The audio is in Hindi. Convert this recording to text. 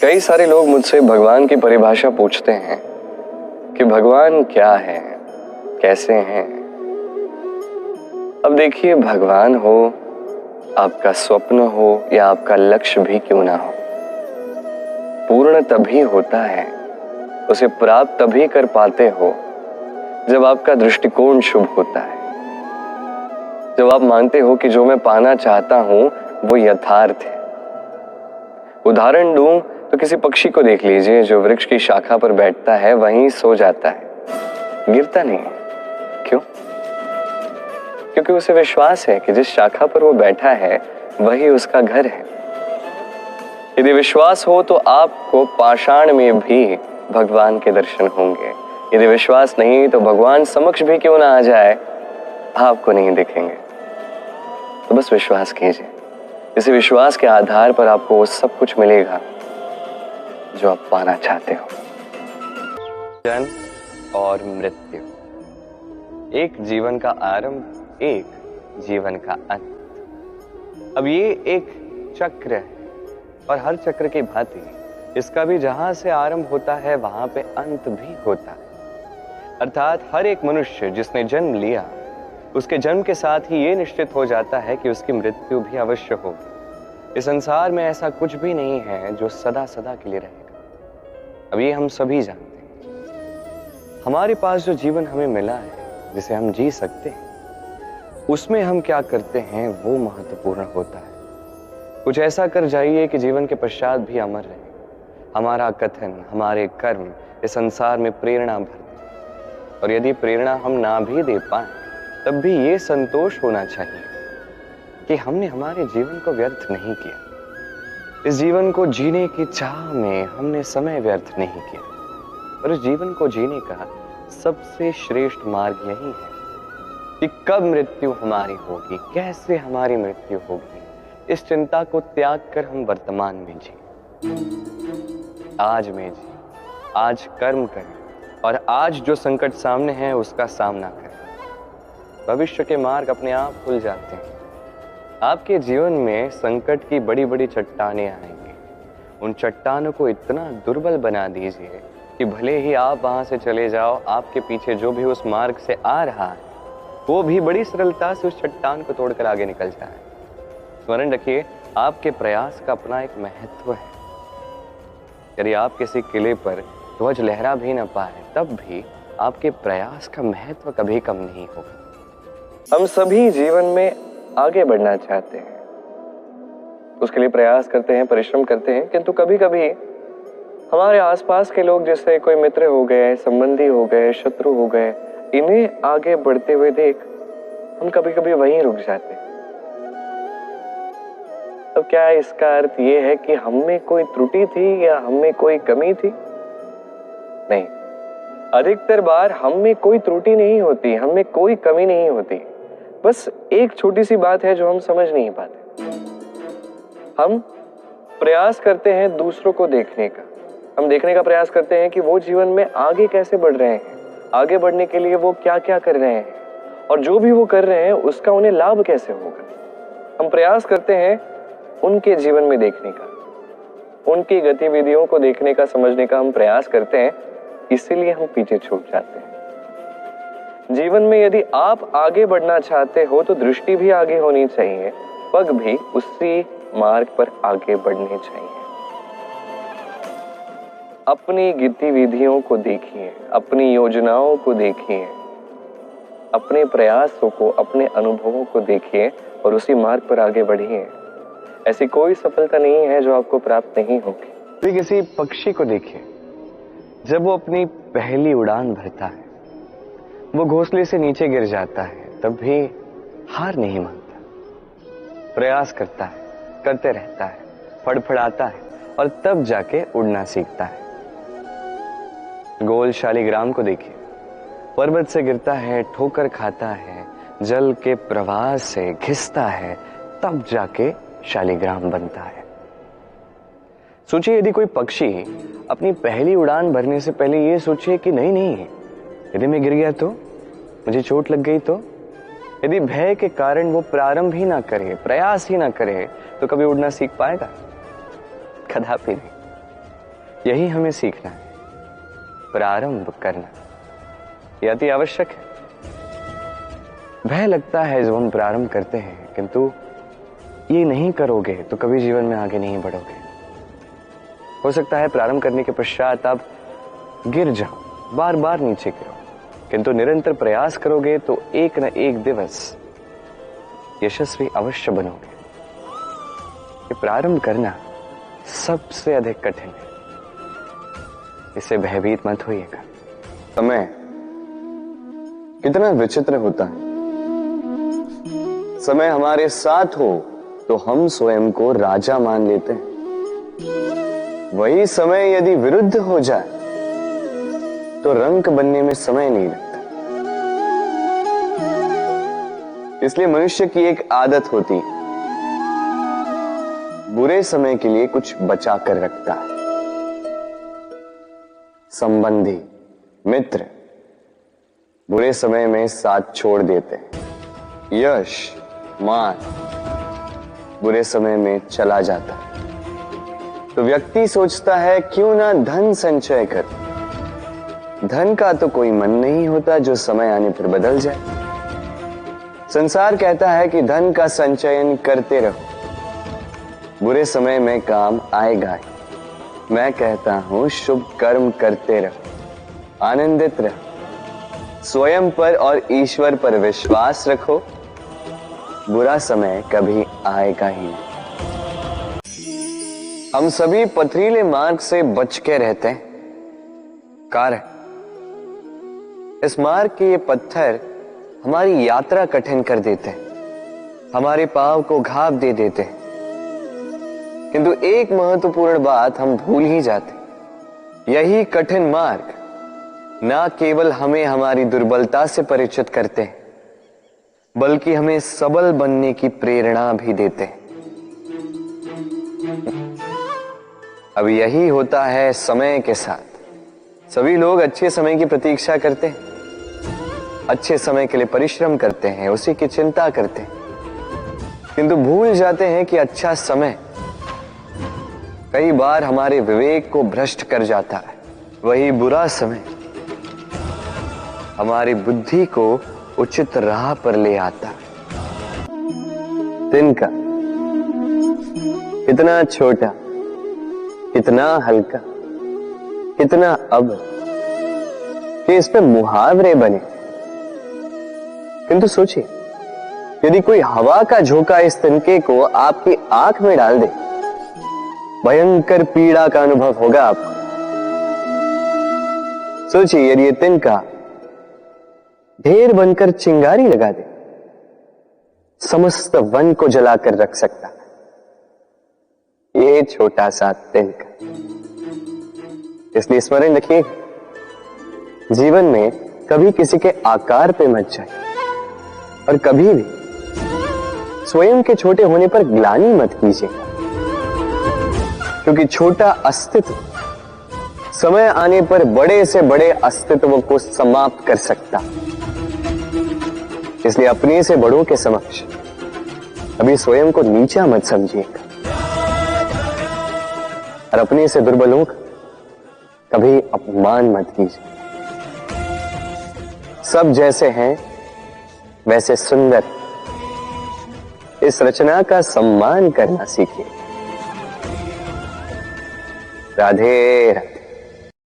कई सारे लोग मुझसे भगवान की परिभाषा पूछते हैं कि भगवान क्या है, कैसे हैं। अब देखिए, भगवान हो, आपका स्वप्न हो या आपका लक्ष्य भी क्यों ना हो, पूर्ण तभी होता है, उसे प्राप्त तभी कर पाते हो जब आपका दृष्टिकोण शुभ होता है, जब आप मानते हो कि जो मैं पाना चाहता हूं वो यथार्थ है। उदाहरण दूं तो किसी पक्षी को देख लीजिए जो वृक्ष की शाखा पर बैठता है, वहीं सो जाता है, गिरता नहीं है। क्यों? क्योंकि उसे विश्वास है कि जिस शाखा पर वो बैठा है वही उसका घर है। यदि विश्वास हो तो आपको पाषाण में भी भगवान के दर्शन होंगे। यदि विश्वास नहीं तो भगवान समक्ष भी क्यों ना आ जाए, आपको नहीं दिखेंगे। तो बस विश्वास कीजिए। इसी विश्वास के आधार पर आपको वो सब कुछ मिलेगा जो आप पाना चाहते हो। जन्म और मृत्यु, एक जीवन का आरंभ, एक जीवन का अंत। अब ये एक चक्र है और हर चक्र की भांति इसका भी जहां से आरंभ होता है वहां पे अंत भी होता है। अर्थात हर एक मनुष्य जिसने जन्म लिया, उसके जन्म के साथ ही ये निश्चित हो जाता है कि उसकी मृत्यु भी अवश्य होगी। इस संसार में ऐसा कुछ भी नहीं है जो सदा सदा के लिए रहेगा। अब ये हम सभी जानते हैं। हमारे पास जो जीवन हमें मिला है, जिसे हम जी सकते हैं, उसमें हम क्या करते हैं वो महत्वपूर्ण होता है। कुछ ऐसा कर जाइए कि जीवन के पश्चात भी अमर रहे। हमारा कथन, हमारे कर्म इस संसार में प्रेरणा भर दे। और यदि प्रेरणा हम ना भी दे पाए तब भी ये संतोष होना चाहिए कि हमने हमारे जीवन को व्यर्थ नहीं किया। इस जीवन को जीने की चाह में हमने समय व्यर्थ नहीं किया। और इस जीवन को जीने का सबसे श्रेष्ठ मार्ग यही है कि कब मृत्यु हमारी होगी, कैसे हमारी मृत्यु होगी, इस चिंता को त्याग कर हम वर्तमान में जिए, आज में जिए, आज कर्म करें और आज जो संकट सामने है उसका सामना करें। भविष्य के मार्ग अपने आप खुल जाते हैं। आपके जीवन में संकट की बड़ी बड़ी चट्टानें आएंगी। उन चट्टानों को इतना दुर्बल बना दीजिए कि भले ही आप वहां से चले जाओ, आपके पीछे जो भी उस मार्ग से आ रहा है वो भी बड़ी सरलता से उस चट्टान को तोड़कर आगे निकल जाए। स्मरण रखिए, आपके प्रयास का अपना एक महत्व है। यदि आप किसी किले पर ध्वज लहरा भी न पाए तब भी आपके प्रयास का महत्व कभी कम नहीं होगा। हम सभी जीवन में आगे बढ़ना चाहते हैं, उसके लिए प्रयास करते हैं, परिश्रम करते हैं, किंतु कभी कभी हमारे आसपास के लोग, जैसे कोई मित्र हो गए, संबंधी हो गए, शत्रु हो गए, इन्हें आगे बढ़ते हुए देख हम कभी कभी वहीं रुक जाते हैं। तो क्या इसका अर्थ ये है कि हम में कोई त्रुटि थी या हम में कोई कमी थी? नहीं, अधिकतर बार हम में कोई त्रुटि नहीं होती, हम में कोई कमी नहीं होती। बस एक छोटी सी बात है जो हम समझ नहीं पाते। हम प्रयास करते हैं दूसरों को देखने का, हम देखने का प्रयास करते हैं कि वो जीवन में आगे कैसे बढ़ रहे हैं, आगे बढ़ने के लिए वो क्या क्या कर रहे हैं और जो भी वो कर रहे हैं उसका उन्हें लाभ कैसे होगा। हम प्रयास करते हैं उनके जीवन में देखने का, उनकी गतिविधियों को देखने का, समझने का हम प्रयास करते हैं, इसीलिए हम पीछे छूट जाते हैं। जीवन में यदि आप आगे बढ़ना चाहते हो तो दृष्टि भी आगे होनी चाहिए, पग भी उसी मार्ग पर आगे बढ़ने चाहिए। अपनी गतिविधियों को देखिए, अपनी योजनाओं को देखिए, अपने प्रयासों को, अपने अनुभवों को देखिए और उसी मार्ग पर आगे बढ़िए। ऐसी कोई सफलता नहीं है जो आपको प्राप्त नहीं होगी। किसी पक्षी को देखिए, जब वो अपनी पहली उड़ान भरता है, वो घोंसले से नीचे गिर जाता है, तब भी हार नहीं मानता, प्रयास करता है, करते रहता है, फड़फड़ाता है और तब जाके उड़ना सीखता है। गोल शालिग्राम को देखिए, पर्वत से गिरता है, ठोकर खाता है, जल के प्रवाह से घिसता है, तब जाके शालिग्राम बनता है। सोचिए, यदि कोई पक्षी अपनी पहली उड़ान भरने से पहले ये सोचे कि नहीं, यदि मैं गिर गया तो, मुझे चोट लग गई तो, यदि भय के कारण वो प्रारंभ ही ना करे, प्रयास ही ना करे, तो कभी उड़ना सीख पाएगा? कदापि नहीं। यही हमें सीखना है, प्रारंभ करना यह अति आवश्यक है। भय लगता है जब हम प्रारंभ करते हैं, किंतु ये नहीं करोगे तो कभी जीवन में आगे नहीं बढ़ोगे। हो सकता है प्रारंभ करने के पश्चात आप गिर जाओ, बार बार नीचे गिरो, किंतु निरंतर प्रयास करोगे तो एक न एक दिवस यशस्वी अवश्य बनोगे। ये प्रारंभ करना सबसे अधिक कठिन है, इससे भयभीत मत होइएगा। समय कितना विचित्र होता है। समय हमारे साथ हो तो हम स्वयं को राजा मान लेते हैं, वही समय यदि विरुद्ध हो जाए तो रंक बनने में समय नहीं लगता। इसलिए मनुष्य की एक आदत होती है, बुरे समय के लिए कुछ बचा कर रखता है। संबंधी, मित्र बुरे समय में साथ छोड़ देते हैं। यश, मान बुरे समय में चला जाता है। तो व्यक्ति सोचता है क्यों ना धन संचय कर। धन का तो कोई मन नहीं होता जो समय आने पर बदल जाए। संसार कहता है कि धन का संचयन करते रहो, बुरे समय में काम आएगा। मैं कहता हूं शुभ कर्म करते रहो, आनंदित रहो, स्वयं पर और ईश्वर पर विश्वास रखो, बुरा समय कभी आएगा ही नहीं। हम सभी पथरीले मार्ग से बच के रहते हैं। कारण इस मार्ग के ये पत्थर हमारी यात्रा कठिन कर देते हैं, हमारे पांव को घाव दे देते हैं। किंतु एक महत्वपूर्ण बात हम भूल ही जाते, यही कठिन मार्ग ना केवल हमें हमारी दुर्बलता से परिचित करते हैं, बल्कि हमें सबल बनने की प्रेरणा भी देते हैं। अब यही होता है समय के साथ। सभी लोग अच्छे समय की प्रतीक्षा करते हैं, अच्छे समय के लिए परिश्रम करते हैं, उसी की चिंता करते हैं, किंतु भूल जाते हैं कि अच्छा समय कई बार हमारे विवेक को भ्रष्ट कर जाता है। वही बुरा समय हमारी बुद्धि को उचित राह पर ले आता है। दिन का कितना छोटा, कितना हल्का, कितना अब कि इस पे मुहावरे बने। किंतु सोचिए, यदि कोई हवा का झोंका इस तिनके को आपकी आंख में डाल दे, भयंकर पीड़ा का अनुभव होगा आपको। सोचिए यदि ये तिनका ढेर बनकर चिंगारी लगा दे, समस्त वन को जलाकर रख सकता है ये छोटा सा तिनका। इसलिए स्मरण रखिए, जीवन में कभी किसी के आकार पे मत जाए और कभी भी स्वयं के छोटे होने पर ग्लानि मत कीजिए, क्योंकि छोटा अस्तित्व समय आने पर बड़े से बड़े अस्तित्व को समाप्त कर सकता। इसलिए अपने से बड़ों के समक्ष अभी स्वयं को नीचा मत समझिएगा और अपने से दुर्बलों का कभी अपमान मत कीजिए। सब जैसे हैं वैसे सुंदर, इस रचना का सम्मान करना सीखिए। राधे राधे।